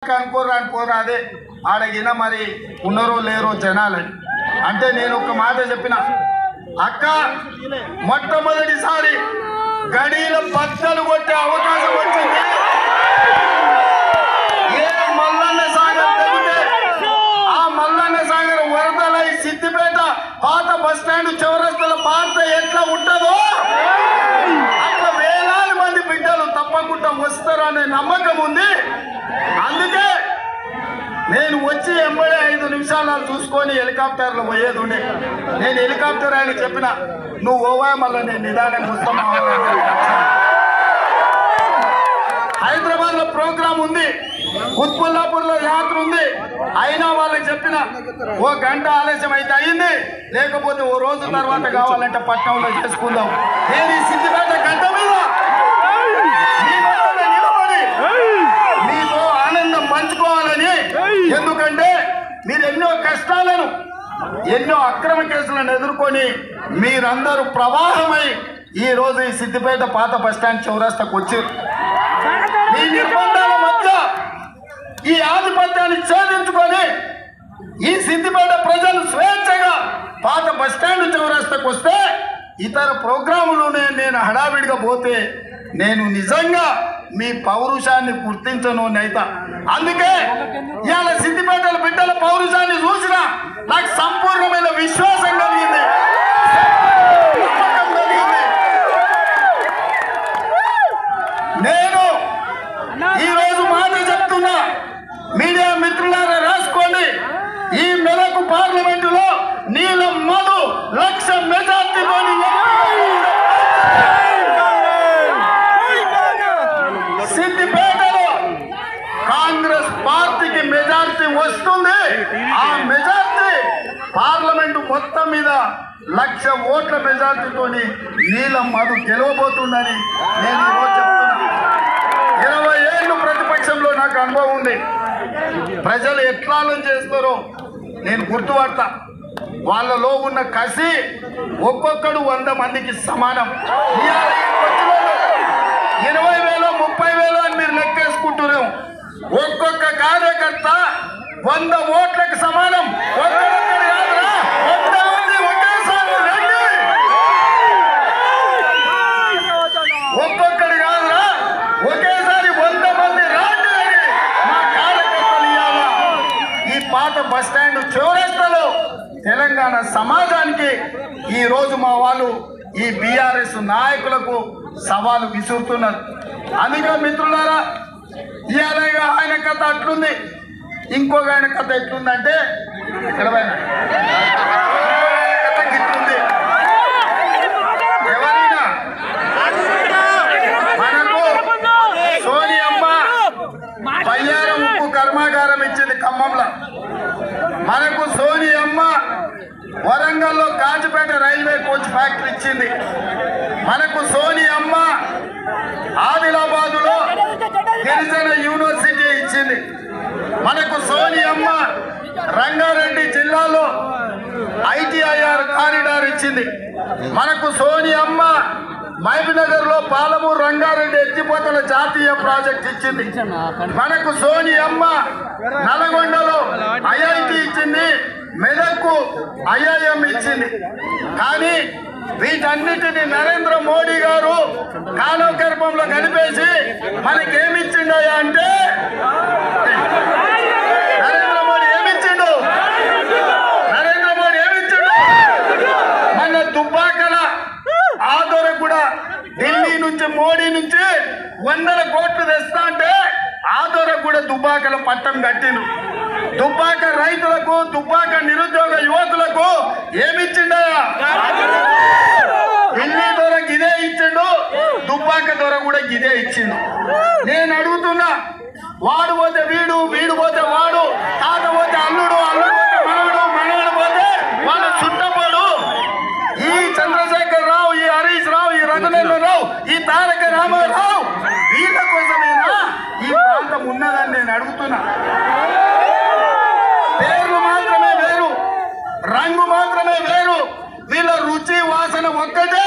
అనుకోరా అదే ఆడగిన మరి ఉన్నారో లేరో జనాలు అంటే నేను ఒక మాట చెప్పిన అక్క మొట్టమొదటిసారి గడిల బద్దలు కొట్టే అవకాశం వచ్చింది ఏ మల్లన్న సాగర్ తెగితే ఆ మల్లన్న సాగర్ వరదలై సిద్దిపేట పాత బస్ స్టాండ్ చౌరస్తల పాత ఎట్లా ఉంటుందో అట్లా వేలాది మంది బిడ్డలు తప్పకుండా వస్తారనే నమ్మకం ఉంది అందుకే నేను వచ్చి 85 నిమిషాలు చూసుకొని హెలికాప్టర్లో పోయేది ఉండే నేను హెలికాప్టర్ ఆయన చెప్పిన నువ్వు ఓవా మళ్ళీ నేను నిదానంగా వస్తాను హైదరాబాద్ లో ప్రోగ్రామ్ ఉంది కుత్బుల్లాపూర్ లో యాత్ర ఉంది అయినా వాళ్ళకి చెప్పిన ఓ గంట ఆలస్యం అయితే అయింది లేకపోతే ఓ రోజు తర్వాత కావాలంటే పట్టణంలో చేసుకుందాం నేను ఈ సిద్దిపేట గంట మీద నిలబడి మీతో ఆనందం పంచుకోవాలని ఎందుకంటే మీరు ఎన్నో కష్టాలను ఎన్నో అక్రమ కేసులను ఎదుర్కొని మీరందరూ ప్రవాహమై ఈ రోజు ఈ సిద్దిపేట పాత బస్టాండ్ చౌరస్తాకు వచ్చారు ఈ నిర్బంధాల మధ్య ఈ ఆధిపత్యాన్ని ఛేదించుకొని ఈ సిద్దిపేట ప్రజలు స్వేచ్ఛగా పాత బస్టాండ్ చౌరస్తాకు వస్తే ఇతర ప్రోగ్రాములోనే నేను హడావిడిగా పోతే నేను నిజంగా మీ పౌరుషాన్ని గుర్తించను నైతా అందుకే ఇవాళ సిద్దిపేటల బిడ్డల పౌరుషాన్ని చూసినా నాకు సంపూర్ణమైన విశ్వాసం కలిగింది నేను ఈరోజు మాట చెప్తున్నా మీడియా మిత్రులారా రాసుకోండి ఈ మెలకు పార్లమెంటులో నీలం మధు 1,00,000 మెజార్టీలోని సిద్దిపేటలో కాంగ్రెస్ పార్టీకి మెజార్టీ వస్తుంది ఆ మెజార్టీ పార్లమెంటు మొత్తం మీద 1,00,000 ఓట్ల మెజార్టీతోని నీలం మధు గెలవబోతుందని నేను ఈరోజు చెప్తున్నా 20 ఏళ్ళు ప్రతిపక్షంలో నాకు అనుభవం ఉంది ప్రజలు ఎట్లా చేస్తారో నేను గుర్తుపడతా వాళ్ళలో ఉన్న కసి ఒక్కొక్కడు 100 మందికి సమానం 20,000 30,000 అని మీరు లెక్కేసుకుంటున్నాం ఒక్కొక్క కార్యకర్త 100 ఓట్లకు సమానం ఒక్కొక్కడు కాదురా ఒకేసారి 100 మంది రాండి మా కార్యకర్తలు ఇవ్వాల ఈ పాత బస్ స్టాండ్ చౌరస్తాలో తెలంగాణ సమాజానికి ఈ రోజు మా వాళ్ళు ఈ బీఆర్ఎస్ నాయకులకు సవాలు విసురుతున్నారు అందుకే మిత్రులారా ఇవాళ ఆయన కథ అట్లుంది ఇంకొక ఆయన కథ ఎట్లుందంటే కథ గిట్లుంది ఎవరైనా మనకు సోనియమ్మ బయ్యారం ఉప్పు కర్మాగారం ఇచ్చింది ఖమ్మంలో మనకు సోనియమ్మ వరంగల్లో కాచిపేట రైల్వే కోచ్ ఫ్యాక్టరీ ఇచ్చింది మనకు సోనియమ్మ ఆదిలాబాదులో గిరిజన యూనివర్సిటీ ఇచ్చింది మనకు సోనియమ్మ రంగారెడ్డి జిల్లాలో ITIR కారిడార్ ఇచ్చింది మనకు సోనియమ్మ మహబూబ్నగర్ లో పాలమూరు రంగారెడ్డి ఎత్తిపోతల జాతీయ ప్రాజెక్ట్ ఇచ్చింది మనకు సోనియమ్మ నల్గొండలో IIT ఇచ్చింది మెదక్కు IIM ఇచ్చింది కానీ వీటన్నిటిని నరేంద్ర మోడీ గారు కాలగర్భంలో కలిపేసి మనకేమిచ్చిండయా అంటే నరేంద్ర మోడీ ఏమిచ్చిండు మన దుబ్బాకల ఆదోర కూడా ఢిల్లీ నుంచి మోడీ నుంచి 100 కోట్లు తెస్తా అంటే ఆదోర కూడా దుబ్బాకల పట్టం కట్టిండు దుబ్బాక రైతులకు దుబ్బాక నిరుద్యోగ యువకులకు ఏమిచ్చిండయా ఢిల్లీ దొర గిదే ఇచ్చిండు దుబ్బాక దొర కూడా గిదే ఇచ్చిండు నేను అడుగుతున్నా వాడు పోతే వీడు వీడు పోతే వాడు తాత పోతే అల్లుడు అల్లుడు పోతే మనవడు మనవడు పోతే వాళ్ళ చుట్టపోడు ఈ చంద్రశేఖర్ రావు ఈ హరీష్ రావు ఈ రఘునందన్ రావు ఈ తారక రామారావు వీళ్ళ కోసమేనా ఈ ప్రాంతం ఉన్నదని నేను అడుగుతున్నా పేర్లు మాత్రమే వేరు రంగు మాత్రమే వేరు వీళ్ళ రుచి వాసన ఒక్కటే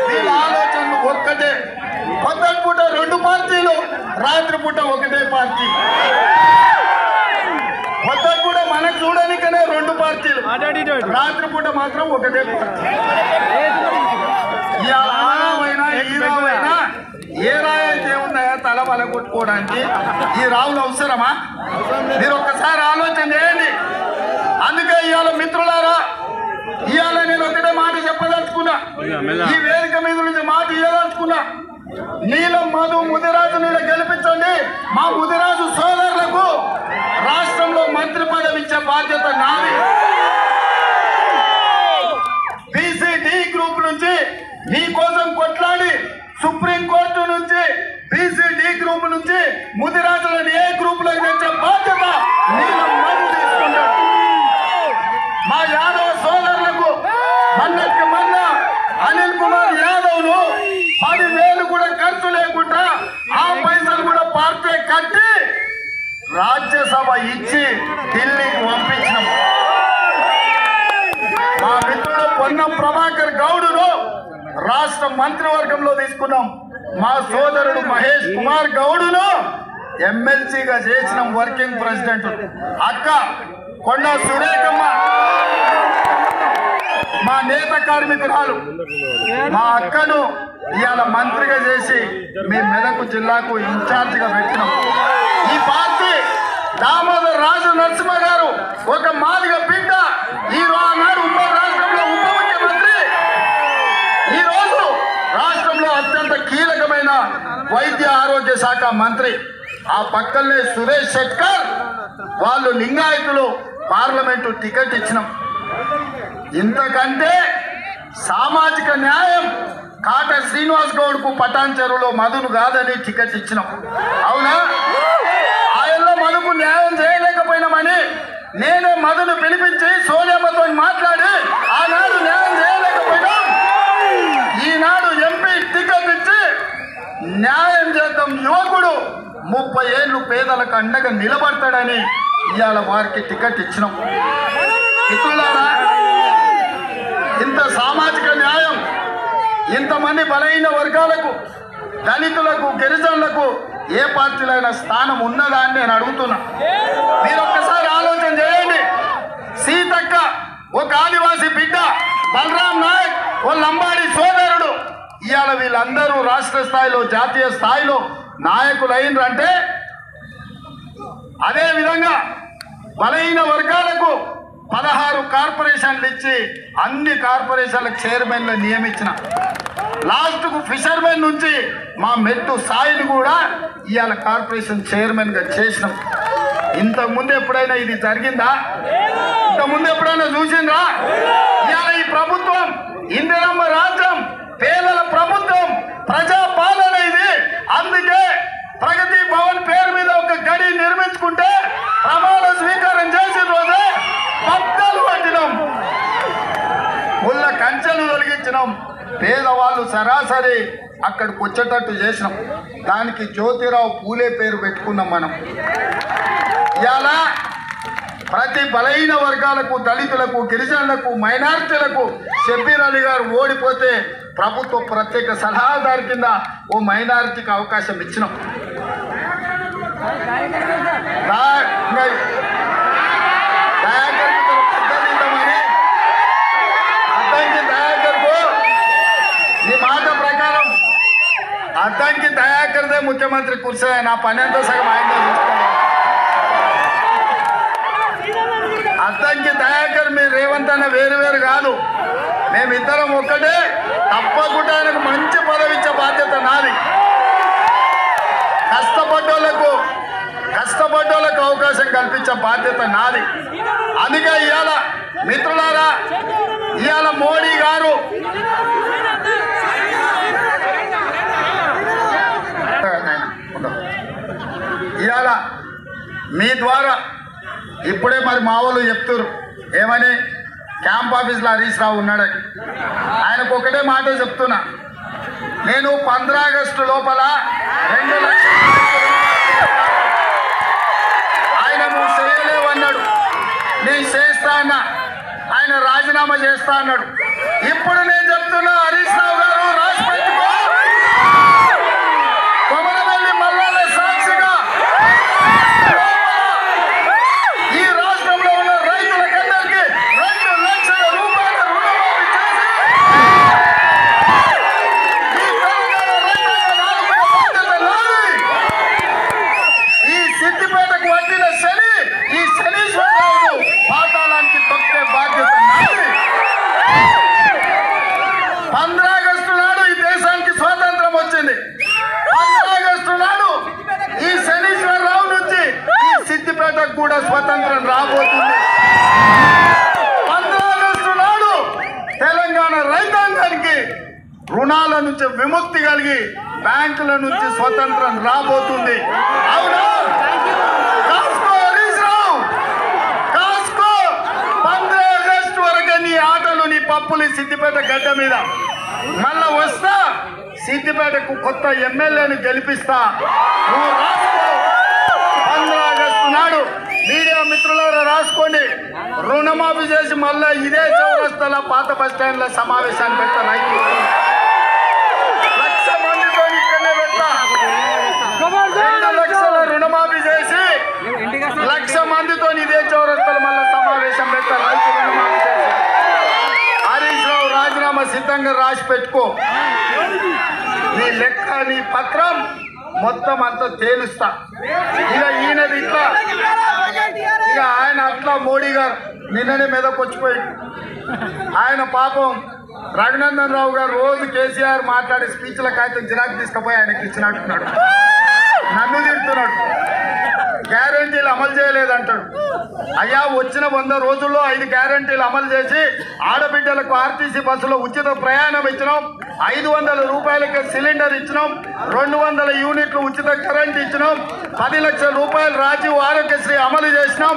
వీళ్ళ ఆలోచనలు ఒక్కటే పొద్దున పూట 2 పార్టీలు రాత్రి పూట ఒకటే పార్టీ మనకు చూడడానికనే రెండు పార్టీలు, రాత్రిపూట మాత్రం ఒకటే పార్టీ. హీరోయినా ఏ రాయితే ఉన్నాయా తల బల కొట్టుకోవడానికి? ఈ రావులు అవసరమా? మీరు ఒక్కసారి ఆలోచన చేయండి. అందుకే ఇవాళ మిత్రులారా, ఇవాళ నేను ఒకటే మాట చెప్పదలుచుకున్నా, ఈ వేదిక మీద నుంచి మాట ఇవ్వదలుచుకున్నా. నీలం మధు ముదిరాజు నీళ్ళ గెలిపించండి. మా ముదిరాజు సోదరులకు రాష్ట్రంలో మంత్రి పదవి ఇచ్చే బాధ్యత నాది. బీసీ-డి గ్రూప్ నుంచి మీకోసం కొట్లాడి సుప్రీంకోర్టు నుంచి బీసీ-డి గ్రూప్ నుంచి ముదిరాజులను ఏ గ్రూప్ లో తెచ్చే బాధ్యత నీలం మధు తీసుకుంటాడు. మా యాదవ సోదరులకు మొన్నటికి మొన్న అనిల్ కుమార్ యాదవ్ ను 10,000 కూడా ఖర్చు లేకుండా ఆ పైసలు కూడా పార్టీ కట్టి రాజ్యసభ ఇచ్చి ఢిల్లీకి పంపించినాం. మా మిత్రుడు పొన్నం ప్రభాకర్ గౌడును రాష్ట్ర మంత్రివర్గంలో తీసుకున్నాం. మా సోదరుడు మహేష్ కుమార్ గౌడును ఎమ్మెల్సీగా చేసినాం, వర్కింగ్ ప్రెసిడెంట్. అక్క కొండ సురేఖమ్మ మా నేత కార్మికురాలు, మా అక్కను ఇవాళ మంత్రిగా చేసి మీ మెదక్ జిల్లాకు ఇన్ఛార్జిగా పెట్టినాం. ఈ పార్టీ దామోదర్ రాజు నరసింహ గారు ఒక మాదిగ బిడ్డ, ఆనాడు ఉమ్మడి రాష్ట్రంలో ఉప ముఖ్యమంత్రి, ఈ రోజు రాష్ట్రంలో అత్యంత కీలకమైన వైద్య ఆరోగ్య శాఖ మంత్రి. ఆ పక్కనే సురేష్ శెట్కర్, వాళ్ళు లింగాయతులు, పార్లమెంటు టికెట్ ఇచ్చినాం. ఇంతకంటే సామాజిక న్యాయం కాట శ్రీనివాస్ గౌడ్ కు పటాన్ చెరువులో మధును కాదని టికెట్ ఇచ్చినాం. అవునా? ఆయనలో మధుకు న్యాయం చేయలేకపోయినామని నేనే మధును పిలిపించి సోనియామ్మతో మాట్లాడి ఆనాడు న్యాయం చేయలేకపోయినాం. ఈనాడు ఎంపీ టికెట్ ఇచ్చి న్యాయం చేద్దాం. యువకుడు 30 ఏళ్ళు పేదలకు అండగా నిలబడతాడని ఇవాళ వారికి టికెట్ ఇచ్చినాం. మిత్రులారా, ఇంత సామాజిక న్యాయం, ఇంతమంది బలహీన వర్గాలకు, దళితులకు, గిరిజనులకు ఏ పార్టీలో అయినా స్థానం ఉన్నదా అని నేను అడుగుతున్నా. మీరు ఒక్కసారి ఆలోచన చేయండి. సీతక్క ఒక ఆదివాసీ బిడ్డ, బలరాం నాయక్ ఓ లంబాడి సోదరుడు, ఇవాళ వీళ్ళందరూ రాష్ట్ర స్థాయిలో, జాతీయ స్థాయిలో నాయకులు అయినరంటే, అదే విధంగా బలహీన వర్గాలకు 16 కార్పొరేషన్లు ఇచ్చి అన్ని కార్పొరేషన్లకు చైర్మన్లు నియమించిన. లాస్ట్కు ఫిషర్మెన్ నుంచి మా మెట్టు సాయిని కూడా ఇవాళ కార్పొరేషన్ చైర్మన్గా చేసినాం. ఇంతకుముందు ఎప్పుడైనా ఇది జరిగిందా? ఇంతకుముందు ఎప్పుడైనా చూసిండ్రా? ఇవాళ ఈ ప్రభుత్వం ఇందిరమ్మ రాజ్యం, పేదల ప్రభుత్వం, ప్రజా పాలన ఇది. అందుకే ప్రగతి భవన్ పేరు మీద ఒక గడి నిర్మించుకుంటే ప్రమాణ స్వీకారం చేసిన రోజే పక్కలు పట్టినాం, ముళ్ళ కంచెలు తొలగించినాం. పేదవాళ్ళు సరాసరి అక్కడికి వచ్చేటట్టు చేసినాం. దానికి జ్యోతిరావు పూలే పేరు పెట్టుకున్నాం మనం. ఇవాళ ప్రతి బలహీన వర్గాలకు, దళితులకు, గిరిజనులకు, మైనారిటీలకు షబ్బీర్ అలీ గారు ఓడిపోతే ప్రభుత్వ ప్రత్యేక సలహాదారు కింద ఓ మైనారిటీకి అవకాశం ఇచ్చినాం. నీ మాట ప్రకారం అద్దంకి దయాకర్దే ముఖ్యమంత్రి కుర్చీ, నా పని అంతా సగం ఆయన చూసుకోవాలి. అద్దంకి దయాకర్ మీరు రేవంత్ అన్న వేరు కాదు, మేమిద్దరం ఒక్కటే. తప్పకుండా ఆయనకు మంచి పదవి ఇచ్చే బాధ్యత నాది. కష్టపడ్డోళ్లకు అవకాశం కల్పించే బాధ్యత నాది. అందుకే ఇవాళ మిత్రులారా, ఇవాళ మోడీ గారు ఇవాళ మీ ద్వారా ఇప్పుడే మరి మా వాళ్ళు చెప్తారు ఏమని, క్యాంప్ ఆఫీస్లో హరీష్ రావు ఉన్నాడని. ఆయనకు ఒకటే మాట చెప్తున్నా, నేను 15 ఆగస్టు లోపల 2 లక్షల ఆయన నువ్వు చేయలేవన్నాడు, నేను చేస్తా అన్నా. ఆయన రాజీనామా చేస్తా అన్నాడు. ఇప్పుడు నేను చెప్తున్నా, హరీష్ రావు గారు రాసి పెట్టుకో, కొమరవెల్లి మల్లన్న సాక్షిగా ఈ రాష్ట్రంలో రుణాల నుంచి విముక్తి కలిగి బ్యాంకుల నుంచి స్వతంత్రం రాబోతుంది. అవునా? కాస్కో హరీష్ రావు, కాస్కో 15 ఆగస్టు వరకే నీ ఆటలు, నీ పప్పులు సిద్దిపేట గడ్డ మీద. మళ్ళా వస్తా, సిద్దిపేటకు కొత్త ఎమ్మెల్యేని గెలిపిస్తా. నువ్వు రాసుకో. 15 ఆగస్టు నాడు మీడియా మిత్రులారా రాసుకోండి. రుణమాఫీ చేసి మళ్ళా ఇదే చౌరస్తాల పాత బస్ స్టాండ్ లో సమావేశాన్ని పెడతా. రైతులు 1,00,000 మందితో ఇక్కడనే పెడతా. 2 లక్షల రుణమాఫీ చేసి 1,00,000 మందితో ఇదే చౌరస్తాల మళ్ళా సమావేశం పెడతా. రైతు రుణమాఫీ చేసి హరీష్ రావు రాజీనామా సిద్ధంగా రాసి పెట్టుకో. నీ లెక్క, నీ పత్రం మొత్తం అంతా తేలుస్తా. ఇక ఈయనది ఇట్లా, ఇక ఆయన అట్లా. మోడీ గారు నిన్ననే మీదకి వచ్చిపోయి, ఆయన పాపం రఘునందన్ రావు గారు రోజు కేసీఆర్ మాట్లాడే స్పీచ్ల కాగితం జిరాక్ తీసుకుపోయి ఆయనకి ఇచ్చినట్టున్నాడు. నన్ను తిడుతున్నాడు, గ్యారంటీలు అమలు చేయలేదంటాడు. అయ్యా, వచ్చిన 100 రోజుల్లో 5 గ్యారంటీలు అమలు చేసి ఆడబిడ్డలకు ఆర్టీసీ బస్సులో ఉచిత ప్రయాణం ఇచ్చినాం, 500 రూపాయలకి సిలిండర్ ఇచ్చినాం, 200 యూనిట్లు ఉచిత కరెంట్ ఇచ్చినాం, 10 లక్షల రూపాయలు రాజీవ్ ఆరోగ్యశ్రీ అమలు చేసినాం,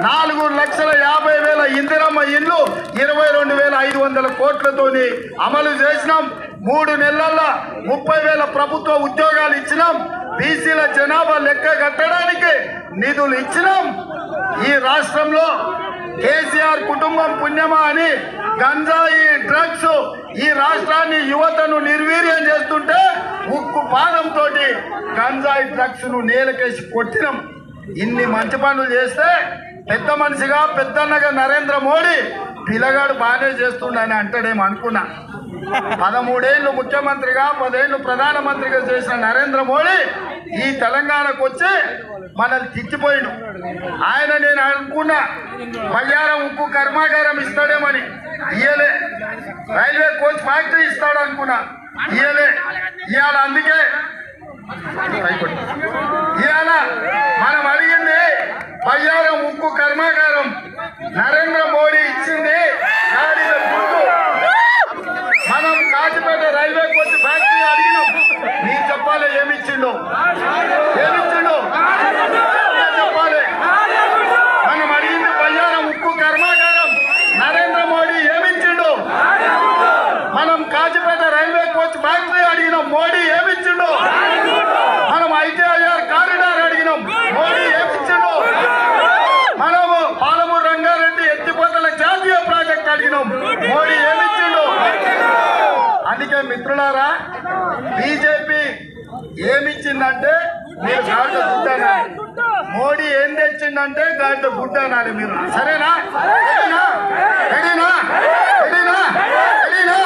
4,50,000 ఇందిరమ్మ ఇల్లు 22,500 కోట్లతోని అమలు చేసినాం. 3 నెలల్లో 30,000 ప్రభుత్వ ఉద్యోగాలు ఇచ్చినాం. బీసీల జనాభా లెక్క కట్టడానికి నిధులు ఇచ్చినాం. ఈ రాష్ట్రంలో కేసీఆర్ కుటుంబం పుణ్యమా అని గంజాయి, డ్రగ్స్ ఈ రాష్ట్రాన్ని, యువతను నిర్వీర్యం చేస్తుంటే ఉక్కు పాదంతో గంజాయి డ్రగ్స్ ను నేలకేసి కొట్టినాం. ఇన్ని మంచి పనులు చేస్తే పెద్ద మనిషిగా, పెద్దన్నగా నరేంద్ర మోడీ పిల్లగాడు బాగానే చేస్తుండని అంటాడేమో అనుకున్నా. 13 ఏళ్ళు ముఖ్యమంత్రిగా, 10 ఏళ్ళు ప్రధానమంత్రిగా చేసిన నరేంద్ర మోడీ ఈ తెలంగాణకు వచ్చి మనల్ని తిట్టిపోయిండు. ఆయన నేను అనుకున్నా బయ్యారం ఉక్కు కర్మాగారం ఇస్తాడేమని, ఇయ్యలే. రైల్వే కోచ్ ఫ్యాక్టరీ ఇస్తాడు అనుకున్నా, ఇయ్యలే. ఇవాళ అందుకే ఇవాళ మనం అడిగింది బయ్యారం ఉక్కు కర్మాగారం. నరేంద్ర మోడీ ఇచ్చింది గాడిద గుర్తు. మనం కాచిపేట రైల్వే కోచ్ ఫ్యాక్టరీ అడిగినాం. మీరు చెప్పాలి ఏమిచ్చిండో, ఏమిచ్చిండో చెప్పాలి. మనం అడిగింది బయ్యారం ఉక్కు కర్మాగారం. నరేంద్ర మోడీ ఏమిచ్చిండో. మనం కాచిపేట రైల్వే కోచ్ ఫ్యాక్టరీ అడిగినాం. మోడీ ఏమిచ్చిండో. మనం ఐటీఐఆర్ కారిడార్ అడిగినాం. మోడీ ఏమిచ్చిండో. మనము పాలమూరు రంగారెడ్డి ఎత్తిపోతల జాతీయ ప్రాజెక్ట్ అడిగినాం. మోడీ ఏమిచ్చిండో. అందుకే మిత్రులారా, బీజేపీ ఏమిచ్చిందంటే మీరు గాడిద గుడ్డ అనాలి. మోడీ ఏం తెచ్చిందంటే గాడిద గుడ్డ అనాలి మీరు. సరేనా? రెడీనా? రెడీనా? రెడీనా? రెడీనా?